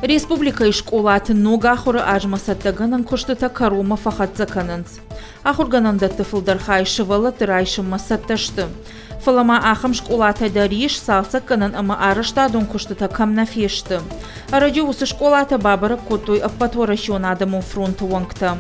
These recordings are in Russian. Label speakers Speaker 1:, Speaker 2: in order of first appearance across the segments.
Speaker 1: Республика школаты нога ахуры ажмасаттагынан куштыта карума фахатзаканынц. Ахургананда тыфылдархай шывалы тырайшым масатташты. Фалама ахам школата дариш салса канан ама араштадун куштыта камнафешты. Радиусы школата бабара кутой аппатворашионадаму фронту вангта.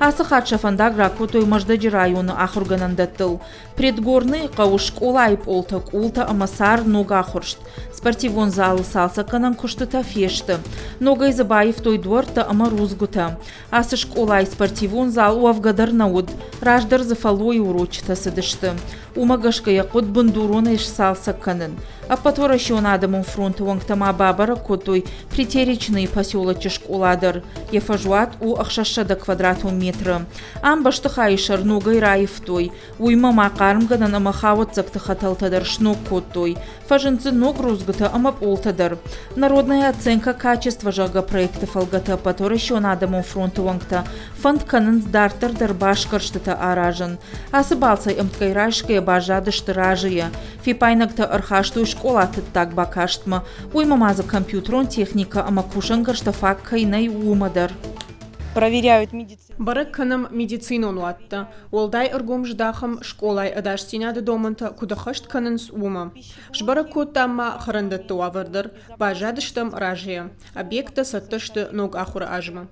Speaker 1: Асыхат шафанда гракутой маждади району ахургананда тыл. Предгорный кауш школайп олтак улта амасар нога ахуршт. Спортивон залы салса канан куштыта фешты. Ногай забаев той дворта ама рузгута. Асы школай спортивон зал уавгадар науд. Раждар зафалой урочта садышты. Умагашка якут бандурона иш салса канан. Аппатворашионадаму фронту вангтама бабара кутой притеречный поселочи школадар. Ефажуат у ахшашада квадрату метра. Амбаштыхайшар ногай раев той. Уйма макарм ганан ама хават зактыхаталтадар шнок кутой. Фажинцы ног рузгута ама полтадар. Народная оценка качества жага проекта фалгата аппатворашионадаму фронту вангта. Фонд канан сдартар дарбашкарштыта аражан. Асыбалсай амткайрашкая бажадышты ражия. Фипайнагта архашту школаты так бакаштма. Уймамаза компьютерон техника ама кушангаршта факкайнай умадар.
Speaker 2: Проверяют медицину.
Speaker 3: Баракканам медицинон уатта. Олдай аргом ждахам школай адаштинады доманта кудахашт кананс ума. Шбаракот тамма харандатты авардар. Бажадыштам ражия. Объекта саттышты ног ахура ажма.